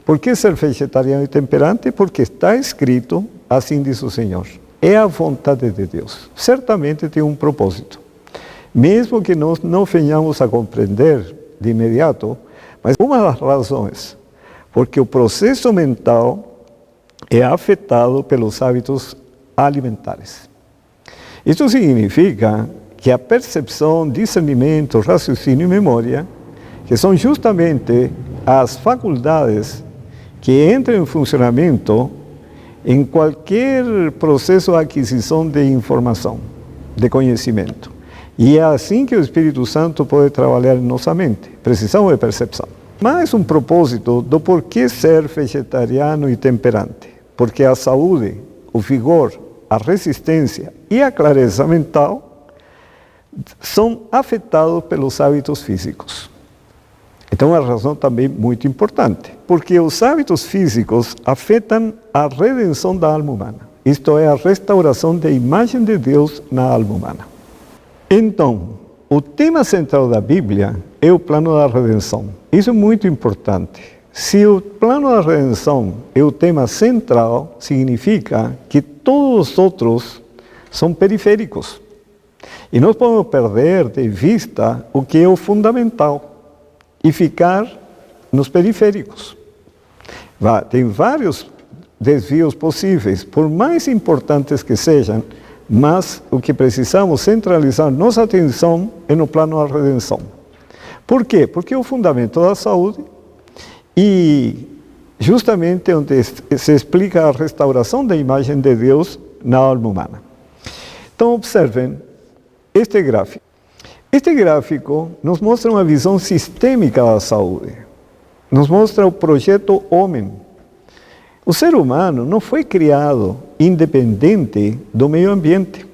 Por que ser vegetariano e temperante? Porque está escrito, assim diz o Senhor. É a vontade de Deus. Certamente tem um propósito. Mesmo que nós não venhamos a compreender de imediato, mas uma das razões, porque o processo mental é afetado pelos hábitos alimentares. Isso significa que a percepção, discernimento, raciocínio e memória, que são justamente as faculdades que entram em funcionamento em qualquer processo de aquisição de informação, de conhecimento. E é assim que o Espírito Santo pode trabalhar em nossa mente. Precisamos de percepção. Mais um propósito do porquê ser vegetariano e temperante. Porque a saúde, o vigor, a resistência e a clareza mental são afetados pelos hábitos físicos. Então, é uma razão também muito importante, porque os hábitos físicos afetam a redenção da alma humana. Isto é, a restauração da imagem de Deus na alma humana. Então, o tema central da Bíblia é o plano da redenção. Isso é muito importante. Se o plano da redenção é o tema central, significa que todos os outros são periféricos. E nós podemos perder de vista o que é o fundamental e ficar nos periféricos. Tem vários desvios possíveis, por mais importantes que sejam, mas o que precisamos centralizar nossa atenção é no plano da redenção. Por quê? Porque é o fundamento da saúde e justamente onde se explica a restauração da imagem de Deus na alma humana. Então, observem este gráfico. Este gráfico nos mostra uma visão sistêmica da saúde. Nos mostra o projeto homem. O ser humano não foi criado independente do meio ambiente.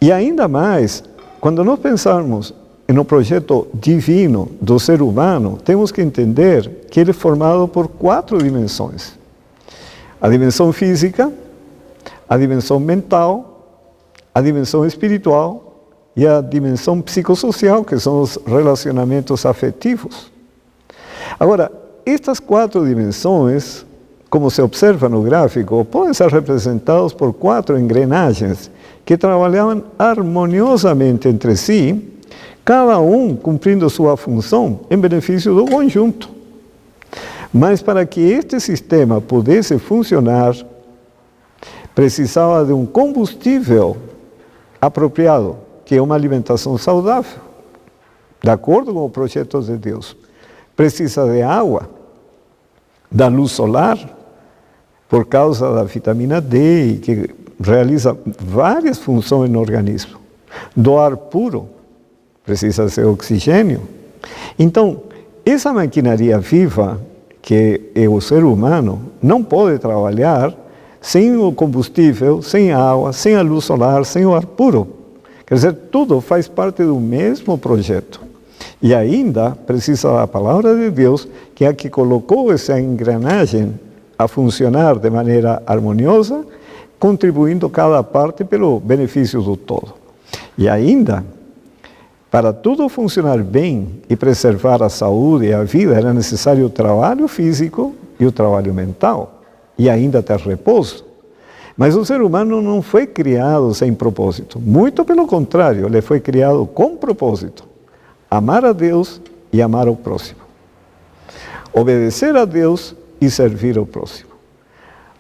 E ainda mais, quando nós pensarmos no projeto divino do ser humano, temos que entender que ele é formado por 4 dimensões. A dimensão física, a dimensão mental, a dimensão espiritual e a dimensão psicossocial, que são os relacionamentos afetivos. Agora, estas 4 dimensões, como se observa no gráfico, podem ser representadas por 4 engrenagens que trabalhavam harmoniosamente entre si, cada um cumprindo sua função em benefício do conjunto. Mas para que este sistema pudesse funcionar, precisava de um combustível apropriado, que é uma alimentação saudável, de acordo com o projeto de Deus. Precisa de água, da luz solar, por causa da vitamina D, que realiza várias funções no organismo. Do ar puro, precisa ser oxigênio. Então, essa maquinaria viva, que é o ser humano, não pode trabalhar sem o combustível, sem a água, sem a luz solar, sem o ar puro. Quer dizer, tudo faz parte do mesmo projeto. E ainda precisa da palavra de Deus, que é a que colocou essa engrenagem a funcionar de maneira harmoniosa, contribuindo cada parte pelo benefício do todo. E ainda, para tudo funcionar bem e preservar a saúde e a vida, era necessário o trabalho físico e o trabalho mental, e ainda ter repouso. Mas o ser humano não foi criado sem propósito. Muito pelo contrário, ele foi criado com propósito. Amar a Deus e amar ao próximo. Obedecer a Deus e servir ao próximo.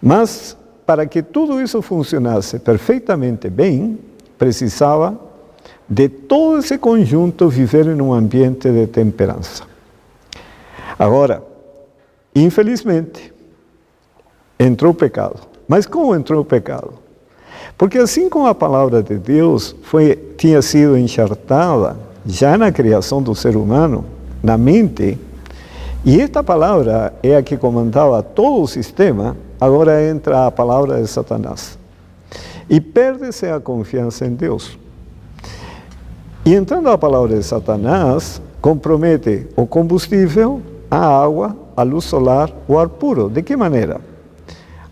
Mas, para que tudo isso funcionasse perfeitamente bem, precisava de todo esse conjunto viver em um ambiente de temperança. Agora, infelizmente, entrou o pecado. Mas como entrou o pecado? Porque assim como a palavra de Deus tinha sido enxertada já na criação do ser humano, na mente, e esta palavra é a que comandava todo o sistema, agora entra a palavra de Satanás. E perde-se a confiança em Deus. E entrando a palavra de Satanás, compromete o combustível, a água, a luz solar, o ar puro. De que maneira?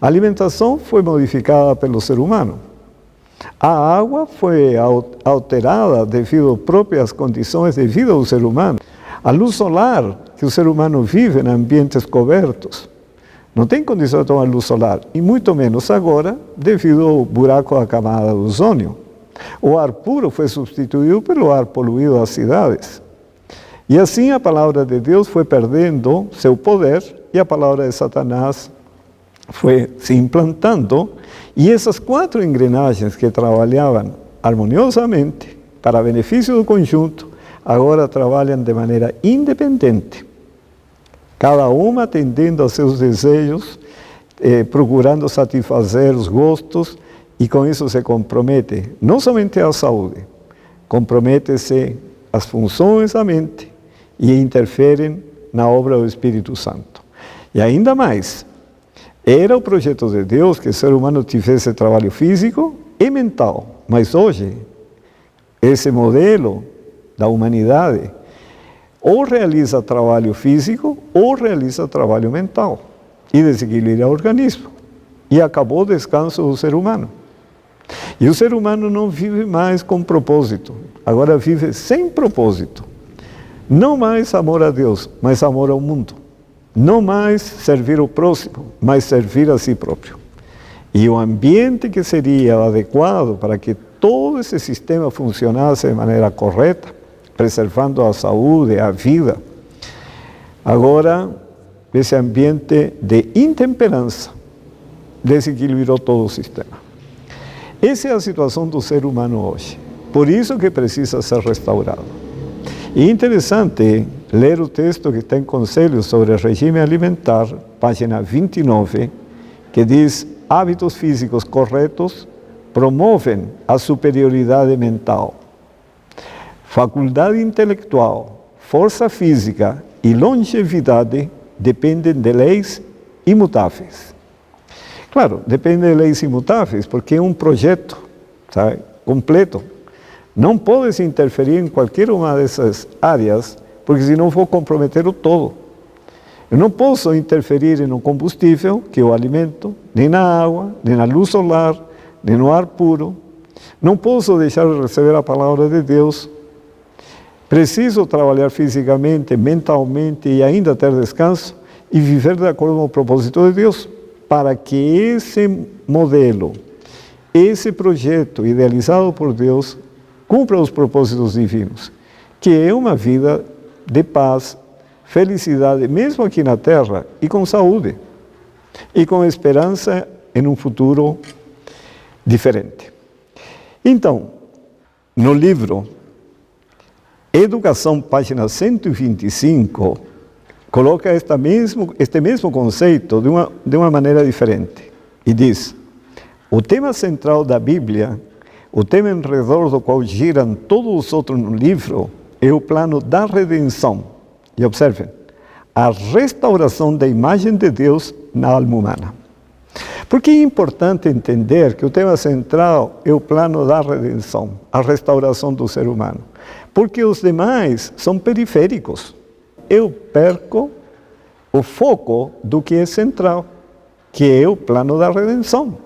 A alimentação foi modificada pelo ser humano. A água foi alterada devido às próprias condições de vida do ser humano. A luz solar, que o ser humano vive em ambientes cobertos, não tem condição de tomar luz solar, e muito menos agora, devido ao buraco da camada do ozônio. O ar puro foi substituído pelo ar poluído das cidades. E assim a palavra de Deus foi perdendo seu poder e a palavra de Satanás foi se implantando. E essas 4 engrenagens que trabalhavam harmoniosamente para benefício do conjunto, agora trabalham de maneira independente. Cada uma atendendo aos seus desejos, procurando satisfazer os gostos, e com isso se compromete não somente a saúde, compromete-se as funções da mente e interferem na obra do Espírito Santo. E ainda mais, era o projeto de Deus que o ser humano tivesse trabalho físico e mental, mas hoje, esse modelo da humanidade ou realiza trabalho físico ou realiza trabalho mental e desequilibra o organismo. E acabou o descanso do ser humano. E o ser humano não vive mais com propósito, agora vive sem propósito. Não mais amor a Deus, mas amor ao mundo. Não mais servir o próximo, mas servir a si próprio. E o ambiente que seria adequado para que todo esse sistema funcionasse de maneira correta, preservando a saúde, a vida, agora esse ambiente de intemperança desequilibrou todo o sistema. Essa é a situação do ser humano hoje. Por isso que precisa ser restaurado. E é interessante ler o texto que tem conselhos sobre regime alimentar, página 29, que diz: hábitos físicos corretos promovem a superioridade mental. Faculdade intelectual, força física e longevidade dependem de leis imutáveis. Claro, depende de leis imutáveis, porque é um projeto, sabe, completo. Não pode-se interferir em qualquer uma dessas áreas, porque senão vou comprometer o todo. Eu não posso interferir no combustível, que é o alimento, nem na água, nem na luz solar, nem no ar puro. Não posso deixar de receber a palavra de Deus. Preciso trabalhar fisicamente, mentalmente e ainda ter descanso e viver de acordo com o propósito de Deus, para que esse modelo, esse projeto idealizado por Deus, cumpra os propósitos divinos, que é uma vida de paz, felicidade, mesmo aqui na Terra, e com saúde, e com esperança em um futuro diferente. Então, no livro Educação, página 125, coloca este mesmo conceito de uma maneira diferente. E diz: o tema central da Bíblia, o tema em redor do qual giram todos os outros no livro, é o plano da redenção. E observem, a restauração da imagem de Deus na alma humana. Por que é importante entender que o tema central é o plano da redenção, a restauração do ser humano? Porque os demais são periféricos. Eu perco o foco do que é central, que é o plano da redenção.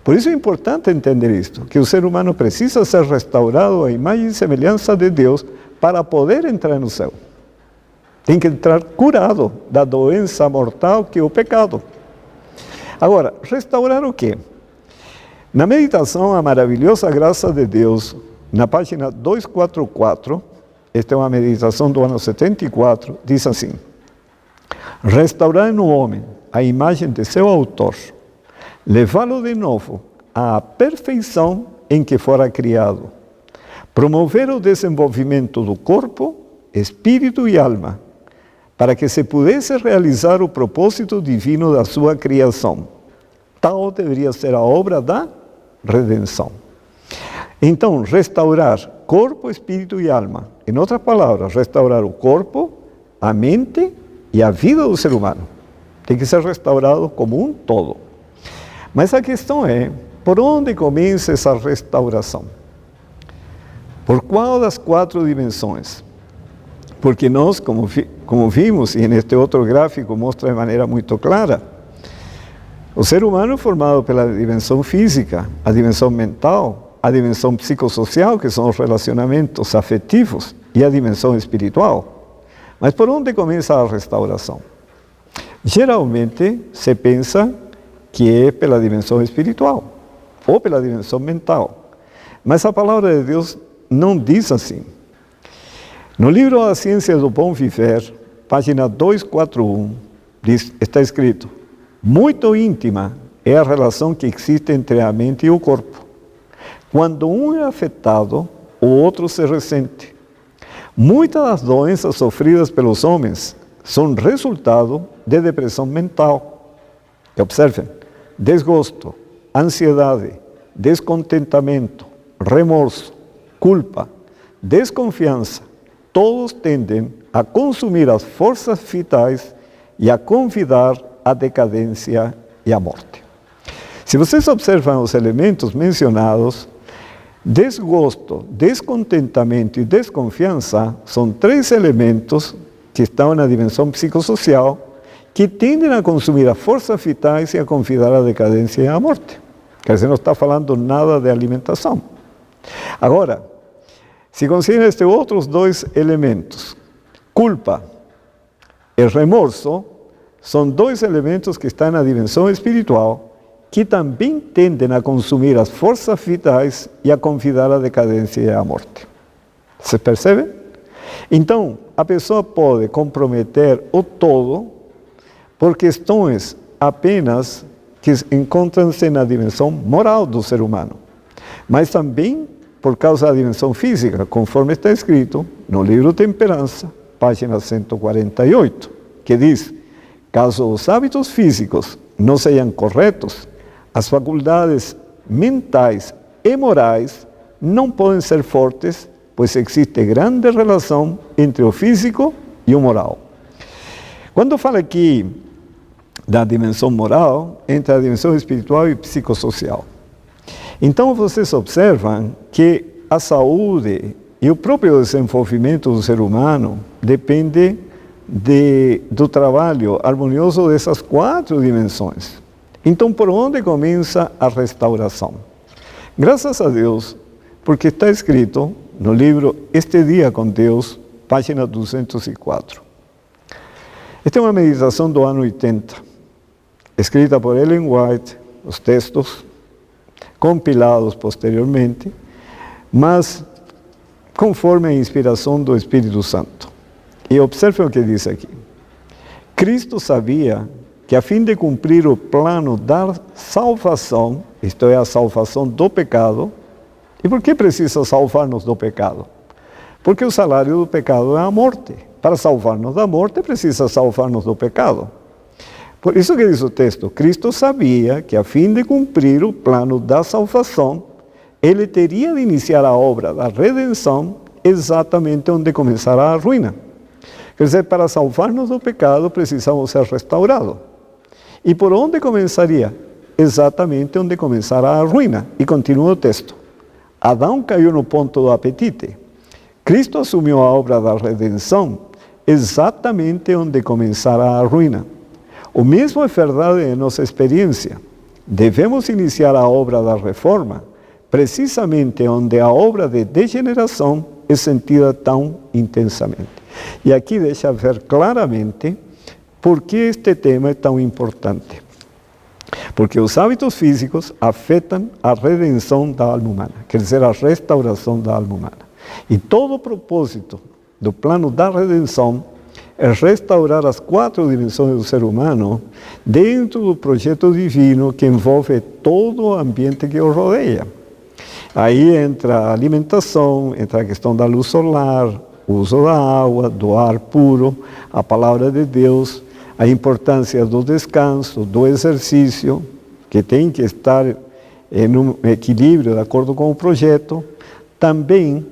Por isso é importante entender isto, que o ser humano precisa ser restaurado à imagem e semelhança de Deus para poder entrar no céu. Tem que entrar curado da doença mortal que é o pecado. Agora, restaurar o quê? Na meditação A Maravilhosa Graça de Deus, na página 244, esta é uma meditação do ano 74, diz assim: restaurar no homem a imagem de seu autor, levá-lo de novo à perfeição em que fora criado, promover o desenvolvimento do corpo, espírito e alma, para que se pudesse realizar o propósito divino da sua criação. Tal deveria ser a obra da redenção. Então, restaurar corpo, espírito e alma. Em outras palavras, restaurar o corpo, a mente e a vida do ser humano. Tem que ser restaurado como um todo. Mas a questão é, por onde começa essa restauração? Por qual das 4 dimensões? Porque nós, como vimos, e neste outro gráfico mostra de maneira muito clara, o ser humano é formado pela dimensão física, a dimensão mental, a dimensão psicossocial, que são os relacionamentos afetivos, e a dimensão espiritual. Mas por onde começa a restauração? Geralmente se pensa que é pela dimensão espiritual ou pela dimensão mental. Mas a palavra de Deus não diz assim. No livro A Ciência do Bom Viver, página 241, está escrito: muito íntima é a relação que existe entre a mente e o corpo. Quando um é afetado, o outro se ressente. Muitas das doenças sofridas pelos homens são resultado de depressão mental. E observem: desgosto, ansiedade, descontentamento, remorso, culpa, desconfiança, todos tendem a consumir as forças vitais e a convidar à decadência e à morte. Se vocês observam os elementos mencionados, desgosto, descontentamento e desconfiança são três elementos que estão na dimensão psicossocial que tendem a consumir as forças vitais e a convidar à decadência e à morte. Quer dizer, não está falando nada de alimentação. Agora, se consideram estes outros dois elementos, culpa e remorso, são dois elementos que estão na dimensão espiritual que também tendem a consumir as forças vitais e a convidar à decadência e à morte. Você percebe? Então, a pessoa pode comprometer o todo por questões apenas que encontram-se na dimensão moral do ser humano, mas também por causa da dimensão física, conforme está escrito no livro Temperança, página 148, que diz: caso os hábitos físicos não sejam corretos, as faculdades mentais e morais não podem ser fortes, pois existe grande relação entre o físico e o moral. Quando falo aqui da dimensão moral, entre a dimensão espiritual e psicossocial. Então vocês observam que a saúde e o próprio desenvolvimento do ser humano depende do trabalho harmonioso dessas quatro dimensões. Então, por onde começa a restauração? Graças a Deus, porque está escrito no livro Este Dia com Deus, página 204. Esta é uma meditação do ano 80, escrita por Ellen White, os textos compilados posteriormente, mas conforme a inspiração do Espírito Santo. E observe o que diz aqui. Cristo sabia que a fim de cumprir o plano da salvação, isto é, a salvação do pecado. E por que precisa salvar-nos do pecado? Porque o salário do pecado é a morte. Para salvar-nos da morte, precisa salvar-nos do pecado. Por isso que diz o texto: Cristo sabia que a fim de cumprir o plano da salvação, ele teria de iniciar a obra da redenção exatamente onde começará a ruína. Quer dizer, para salvar-nos do pecado, precisamos ser restaurados. E por onde começaria? Exatamente onde começará a ruína. E continua o texto. Adão caiu no ponto do apetite. Cristo assumiu a obra da redenção exatamente onde começará a ruína. O mesmo é verdade em nossa experiência. Devemos iniciar a obra da reforma precisamente onde a obra de degeneração é sentida tão intensamente. E aqui deixa ver claramente por que este tema é tão importante. Porque os hábitos físicos afetam a redenção da alma humana, quer dizer, a restauração da alma humana. E todo o propósito do plano da redenção é restaurar as quatro dimensões do ser humano dentro do projeto divino que envolve todo o ambiente que o rodeia. Aí entra a alimentação, entra a questão da luz solar, o uso da água, do ar puro, a palavra de Deus, a importância do descanso, do exercício, que tem que estar em um equilíbrio de acordo com o projeto. Também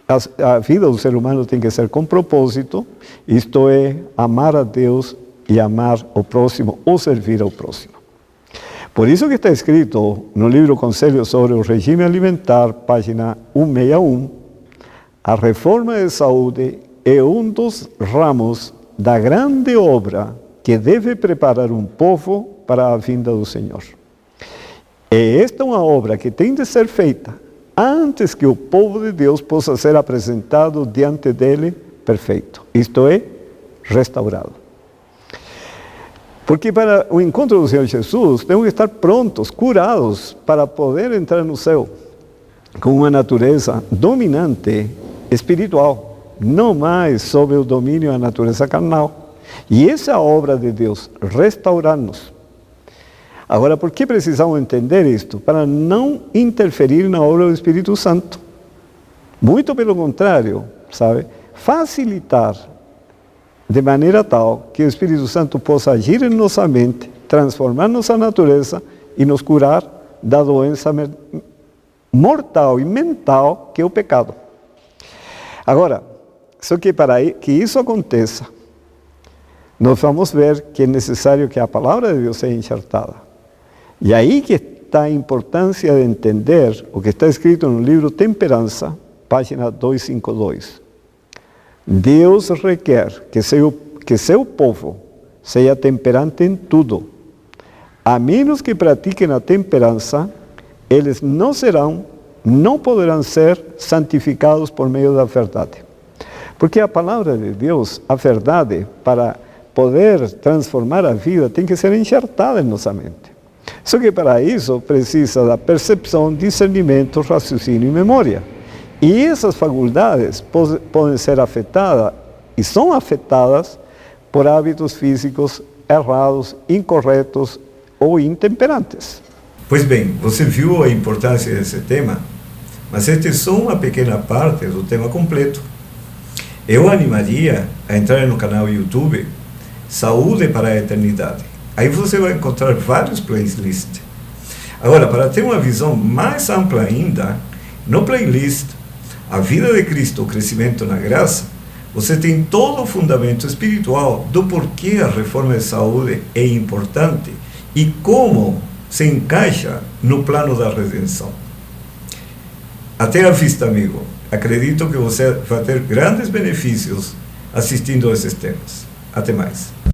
a vida do ser humano tem que ser com propósito, isto é, amar a Deus e amar o próximo ou servir ao próximo. Por isso que está escrito no livro Conselho sobre o Regime Alimentar, página 161, a reforma de saúde é um dos ramos da grande obra que deve preparar um povo para a vinda do Senhor. E esta é uma obra que tem de ser feita antes que o povo de Deus possa ser apresentado diante dele perfeito, isto é, restaurado. Porque para o encontro do Senhor Jesus, temos que estar prontos, curados, para poder entrar no céu com uma natureza dominante espiritual, não mais sob o domínio da natureza carnal. E essa é a obra de Deus, restaurar-nos. Agora, por que precisamos entender isto? Para não interferir na obra do Espírito Santo. Muito pelo contrário, sabe? Facilitar de maneira tal que o Espírito Santo possa agir em nossa mente, transformar nossa natureza e nos curar da doença mortal e mental que é o pecado. Agora, só que para que isso aconteça, nós vamos ver que é necessário que a palavra de Deus seja enxertada. E aí que está a importância de entender o que está escrito no livro Temperança, página 252. Deus requer que seu povo seja temperante em tudo. A menos que pratiquem a temperança, eles não poderão ser santificados por meio da verdade. Porque a palavra de Deus, a verdade, para poder transformar a vida, tem que ser enxertada em nossa mente. Só que para isso precisa da percepção, discernimento, raciocínio e memória. E essas faculdades podem ser afetadas, e são afetadas, por hábitos físicos errados, incorretos ou intemperantes. Pois bem, você viu a importância desse tema, mas esta é só uma pequena parte do tema completo. Eu animaria a entrar no canal YouTube Saúde para a Eternidade. Aí você vai encontrar vários playlists. Agora, para ter uma visão mais ampla ainda, no playlist A Vida de Cristo, o Crescimento na Graça, você tem todo o fundamento espiritual do porquê a reforma de saúde é importante e como se encaixa no plano da redenção. Até a vista, amigo. Acredito que você vai ter grandes benefícios assistindo a esses temas. Até mais.